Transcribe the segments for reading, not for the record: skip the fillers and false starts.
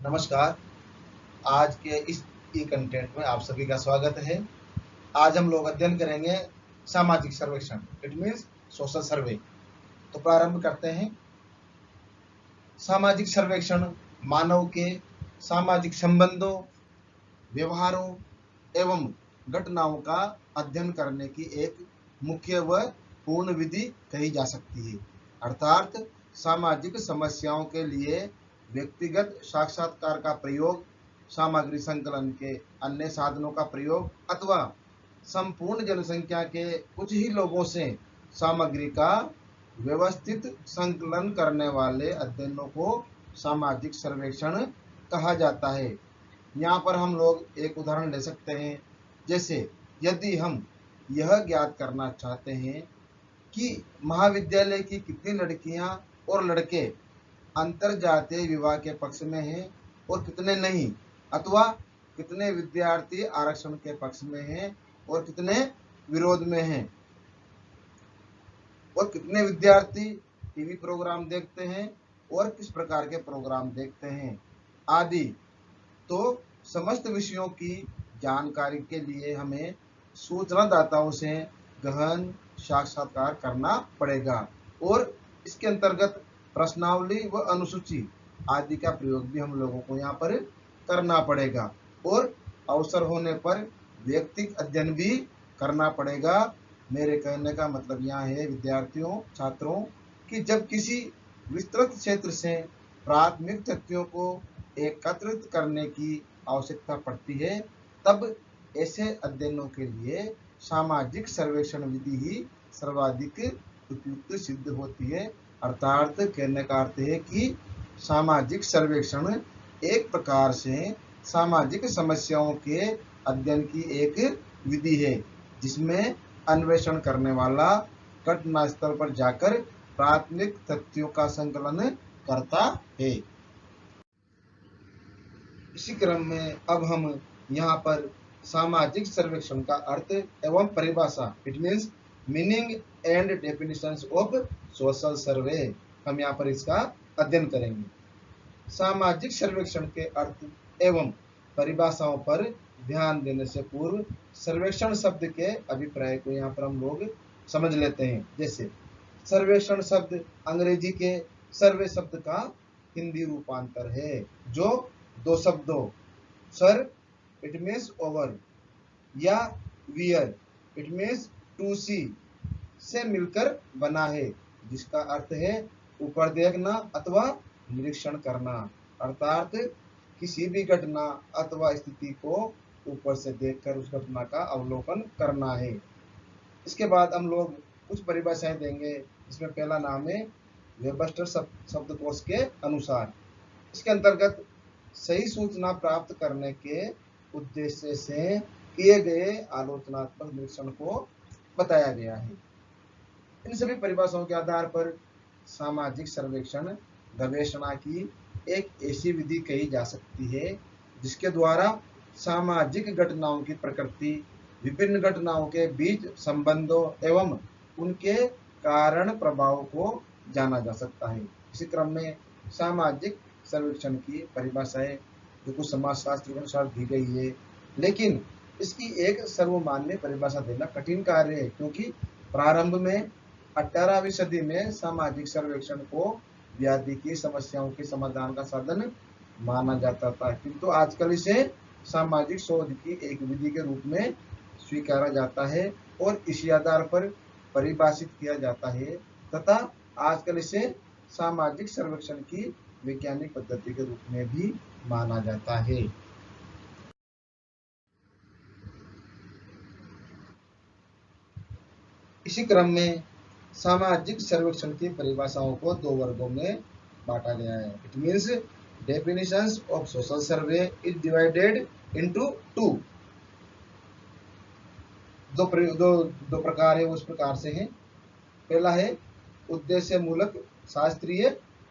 नमस्कार। आज के इस ई कंटेंट में आप सभी का स्वागत है। आज हम लोग अध्ययन करेंगे सामाजिक सर्वेक्षण, इट मीन्स सोशल सर्वे। तो प्रारंभ करते हैं। सामाजिक सर्वेक्षण मानव के सामाजिक संबंधों, व्यवहारों एवं घटनाओं का अध्ययन करने की एक मुख्य व पूर्ण विधि कही जा सकती है। अर्थात सामाजिक समस्याओं के लिए व्यक्तिगत साक्षात्कार का प्रयोग, सामग्री संकलन के अन्य साधनों का प्रयोग अथवा संपूर्ण जनसंख्या के कुछ ही लोगों से सामग्री का व्यवस्थित संकलन करने वाले अध्ययनों को सामाजिक सर्वेक्षण कहा जाता है। यहाँ पर हम लोग एक उदाहरण ले सकते हैं। जैसे यदि हम यह ज्ञात करना चाहते हैं कि महाविद्यालय की कितनी लड़कियां और लड़के अंतरजातीय विवाह के पक्ष में हैं और कितने नहीं, अथवा कितने विद्यार्थी आरक्षण के पक्ष में हैं और कितने विरोध में हैं, और कितने विद्यार्थी टीवी प्रोग्राम देखते हैं और किस प्रकार के प्रोग्राम देखते हैं आदि। तो समस्त विषयों की जानकारी के लिए हमें सूचनादाताओं से गहन साक्षात्कार करना पड़ेगा और इसके अंतर्गत प्रश्नावली व अनुसूची आदि का प्रयोग भी हम लोगों को यहाँ पर करना पड़ेगा और अवसर होने पर व्यक्तिगत अध्ययन भी करना पड़ेगा। मेरे कहने का मतलब यहाँ है विद्यार्थियों, छात्रों, कि जब किसी विस्तृत क्षेत्र से प्राथमिक तथ्यों को एकत्रित करने की आवश्यकता पड़ती है, तब ऐसे अध्ययनों के लिए सामाजिक सर्वेक्षण विधि ही सर्वाधिक उपयुक्त सिद्ध होती है। अर्थात कहने का अर्थ है कि सामाजिक सर्वेक्षण एक प्रकार से सामाजिक समस्याओं के अध्ययन की एक विधि है, जिसमें अन्वेषण करने वाला घटना स्थल पर जाकर प्राथमिक तथ्यों का संकलन करता है। इसी क्रम में अब हम यहाँ पर सामाजिक सर्वेक्षण का अर्थ एवं परिभाषा, it means meaning and definitions of social survey, हम यहाँ पर इसका अध्ययन करेंगे। सामाजिक सर्वेक्षण के अर्थ एवं परिभाषाओं पर ध्यान देने से पूर्व सर्वेक्षण शब्द के अभिप्राय को यहाँ पर हम लोग समझ लेते हैं। जैसे सर्वेक्षण शब्द अंग्रेजी के सर्वे शब्द का हिंदी रूपांतर है, जो दो शब्दों सर इट मीन्स ओवर या वियर इट मीन्स टू सी से मिलकर बना है, जिसका अर्थ है ऊपर देखना अथवा निरीक्षण करना। अर्थात किसी भी घटना अथवा स्थिति को ऊपर से देखकर उस घटना का अवलोकन करना है। इसके बाद हम लोग कुछ परिभाषाएं देंगे, जिसमें पहला नाम है वेबस्टर शब्दकोश के अनुसार। इसके अंतर्गत सही सूचना प्राप्त करने के उद्देश्य से किए गए आलोचनात्मक निरीक्षण को बताया गया है। इन सभी परिभाषाओं के आधार पर सामाजिक सर्वेक्षण गवेषणा की एक ऐसी विधि कही जा सकती है, जिसके द्वारा सामाजिक घटनाओं की प्रकृति, विभिन्न घटनाओं के बीच संबंधों एवं उनके कारण प्रभाव को जाना जा सकता है। इसी क्रम में सामाजिक सर्वेक्षण की परिभाषाएं जो कुछ समाजशास्त्र के अनुसार दी गई है, लेकिन इसकी एक सर्वमान्य परिभाषा देना कठिन कार्य है, क्योंकि प्रारंभ में 18वीं सदी में सामाजिक सर्वेक्षण को व्याधि की समस्याओं के समाधान का साधन माना जाता था, किंतु आजकल इसे सामाजिक शोध की एक विधि के रूप में स्वीकारा जाता है और इसी आधार पर परिभाषित किया जाता है तथा आजकल इसे सामाजिक सर्वेक्षण की वैज्ञानिक पद्धति के रूप में भी माना जाता है। इसी क्रम में सामाजिक सर्वेक्षण की परिभाषाओं को दो वर्गों में बांटा गया है। It means definitions of social survey is divided into two. दो प्रकार है, उस प्रकार से है। पहला है उद्देश्य मूलक शास्त्रीय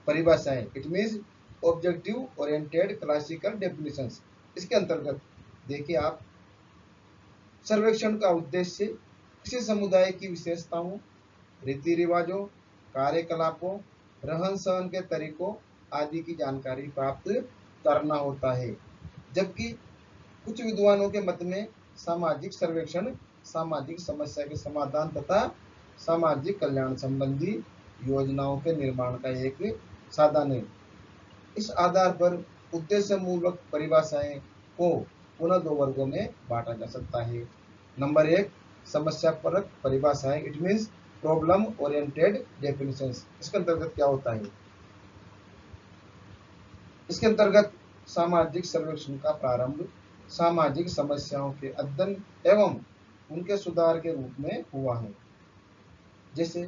परिभाषाएं, it means objective oriented classical definitions. इसके अंतर्गत देखिए आप, सर्वेक्षण का उद्देश्य किसी समुदाय की विशेषताओं, रीति रिवाजों, कार्यकलापों, रहन सहन के तरीकों आदि की जानकारी प्राप्त करना होता है। जबकि कुछ विद्वानों के मत में सामाजिक सर्वेक्षण सामाजिक समस्या के समाधान तथा सामाजिक कल्याण संबंधी योजनाओं के निर्माण का एक साधन है। इस आधार पर उद्देश्यमूलक परिभाषाएं को पुनः दो वर्गों में बांटा जा सकता है। नंबर एक, समस्यापरक परिभाषाएं, it means problem oriented definitions. इसके अंतर्गत क्या होता है? इसके अंतर्गत सामाजिक सर्वेक्षण का प्रारंभ सामाजिक समस्याओं के अध्ययन एवं उनके सुधार के रूप में हुआ है। जैसे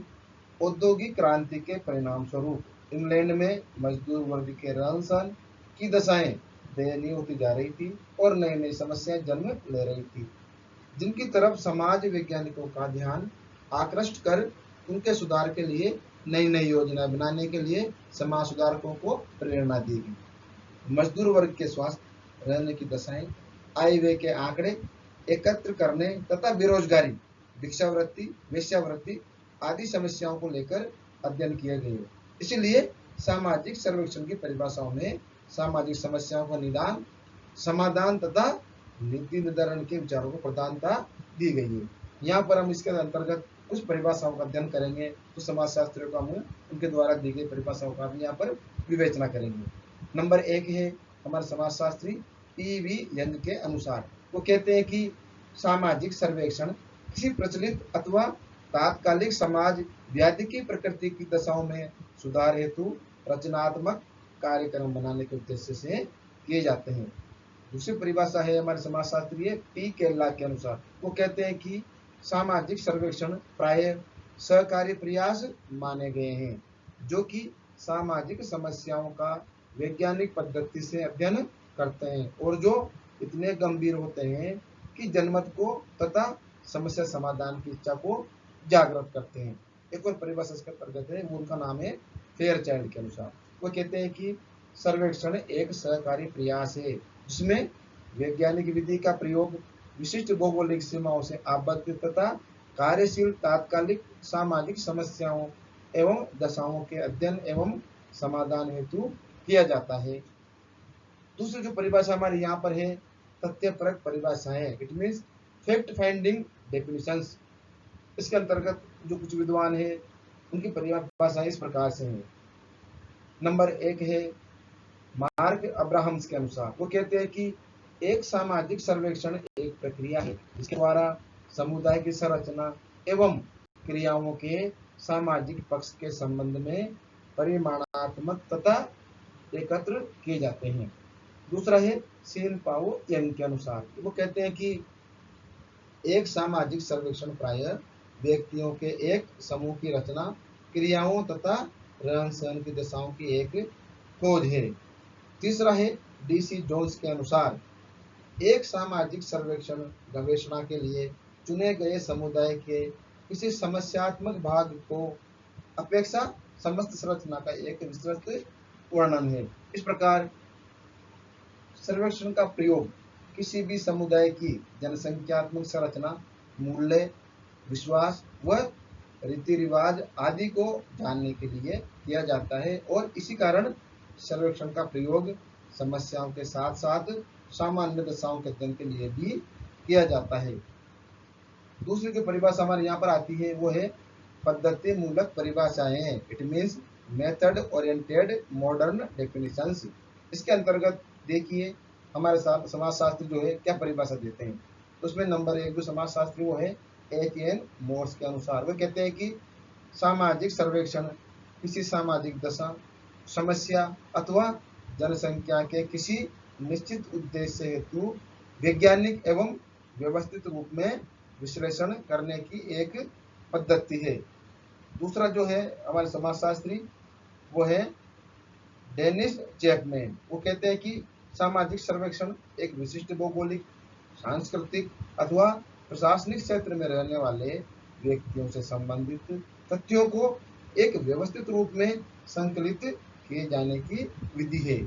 औद्योगिक क्रांति के परिणाम स्वरूप इंग्लैंड में मजदूर वर्ग के रहन सहन की दशाएं दयनीय होती जा रही थी और नई नई समस्याएं जन्म ले रही थी, जिनकी तरफ समाज वैज्ञानिकों का ध्यान आकृष्ट कर उनके सुधार के लिए नई नई योजना बनाने के लिए समाज सुधारकों को प्रेरणा दी गई। मजदूर वर्ग के स्वास्थ्य, रहने की दशाएं, आय व्यय के आंकड़े एकत्र करने तथा बेरोजगारी, भिक्षावृत्ति, वेश्यावृत्ति आदि समस्याओं को लेकर अध्ययन किए गए। इसलिए सामाजिक सर्वेक्षण की परिभाषाओं में सामाजिक समस्याओं का निदान, समाधान तथा नीति निर्धारण के विचारों को प्रधानता दी गई है। यहाँ पर हम इसके अंतर्गत कुछ परिभाषाओं का अध्ययन करेंगे, तो समाजशास्त्रियों का हम उनके द्वारा दी गई परिभाषाओं का भी यहाँ पर विवेचना करेंगे। नंबर एक है हमारे समाजशास्त्री पी.वी. यंग के अनुसार, वो कहते हैं कि सामाजिक सर्वेक्षण किसी प्रचलित अथवा तात्कालिक समाज व्याधि की प्रकृति की दशाओं में सुधार हेतु रचनात्मक कार्यक्रम बनाने के उद्देश्य से किए जाते हैं। दूसरी परिभाषा है हमारे समाजशास्त्री पी. केरला के अनुसार, वो कहते हैं कि सामाजिक सर्वेक्षण प्राय सहकारी प्रयास माने गए हैं, जो कि सामाजिक समस्याओं का वैज्ञानिक पद्धति से अध्ययन करते हैं और जो इतने गंभीर होते हैं कि जनमत को तथा समस्या समाधान की इच्छा को जागृत करते हैं। एक और परिभाषा इसके अंतर्गत है, वो उनका नाम है फेयरचाइल्ड के अनुसार, वो कहते हैं कि सर्वेक्षण एक सहकारी प्रयास है जिसमें वैज्ञानिक विधि का प्रयोग विशिष्ट भौगोलिक सीमाओं से आबद्ध तथा कार्यशील तात्कालिक सामाजिक समस्याओं एवं दशाओं के अध्ययन एवं समाधान हेतु किया जाता है। दूसरी जो परिभाषा हमारे यहाँ पर है तथ्यपरक परिभाषाएं, it means fact finding definitions. इसके अंतर्गत जो कुछ विद्वान है उनकी परिभाषाएं इस प्रकार से हैं। नंबर एक है मार्क अब्राहम्स के अनुसार, वो कहते हैं कि एक सामाजिक सर्वेक्षण एक प्रक्रिया है जिसके द्वारा समुदाय की संरचना एवं क्रियाओं के सामाजिक पक्ष के संबंध में परिमाणात्मक तथा एकत्र किए जाते हैं। दूसरा है सीन पाओ यंग के अनुसार, वो कहते हैं कि एक सामाजिक सर्वेक्षण प्रायः व्यक्तियों के एक समूह की रचना, क्रियाओं तथा रहन सहन की दशाओं की एक खोज है। तीसरा है डी.सी. जोन्स के अनुसार, एक सामाजिक सर्वेक्षण गवेषणा के लिए चुने गए समुदाय के किसी समस्यात्मक भाग को अपेक्षा समस्त संरचना का एक विस्तृत वर्णन है। इस प्रकार सर्वेक्षण का प्रयोग किसी भी समुदाय की जनसंख्यात्मक संरचना, मूल्य, विश्वास व रीति रिवाज आदि को जानने के लिए किया जाता है और इसी कारण सर्वेक्षण का प्रयोग समस्याओं के साथ साथ सामान्य दशाओं के अध्ययन के लिए भी किया जाता है। दूसरी जो परिभाषा हमारे यहाँ पर आती है वो है पद्धति मूलक परिभाषाएं, it means method oriented modern definitions. इसके अंतर्गत देखिए हमारे साथ समाजशास्त्री जो है क्या परिभाषा देते हैं। तो उसमें नंबर एक जो समाजशास्त्री वो है H.N. मोर्स के अनुसार, वो कहते हैं कि सामाजिक सर्वेक्षण किसी सामाजिक दशा, समस्या अथवा जनसंख्या के किसी निश्चित उद्देश्य हेतु वैज्ञानिक एवं व्यवस्थित रूप में विश्लेषण करने की एक पद्धति है। दूसरा जो है हमारे समाजशास्त्री वो है डेनिस चैपमैन, वो कहते हैं कि सामाजिक सर्वेक्षण एक विशिष्ट भौगोलिक, सांस्कृतिक अथवा प्रशासनिक क्षेत्र में रहने वाले व्यक्तियों से संबंधित तथ्यों को एक व्यवस्थित रूप में संकलित किए जाने की विधि है।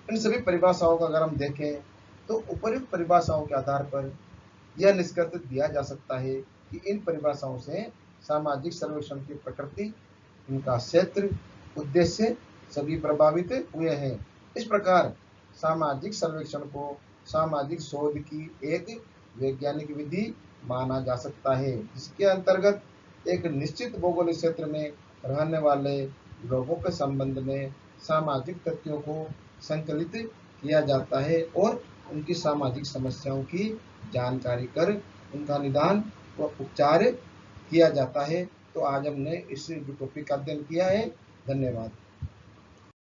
इन सभी परिभाषाओं का अगर हम देखें तो उपर्युक्त परिभाषाओं के आधार पर यह निष्कर्ष दिया जा सकता है कि इन परिभाषाओं से सामाजिक सर्वेक्षण की प्रकृति, उनका क्षेत्र, उद्देश्य सभी प्रभावित हुए हैं इस प्रकार सामाजिक सर्वेक्षण को सामाजिक शोध की एक वैज्ञानिक विधि माना जा सकता है, जिसके अंतर्गत एक निश्चित भौगोलिक क्षेत्र में रहने वाले लोगों के संबंध में सामाजिक तथ्यों को संकलित किया जाता है और उनकी सामाजिक समस्याओं की जानकारी कर उनका निदान व उपचार किया जाता है। तो आज हमने इस टॉपिक का अध्ययन किया है। धन्यवाद।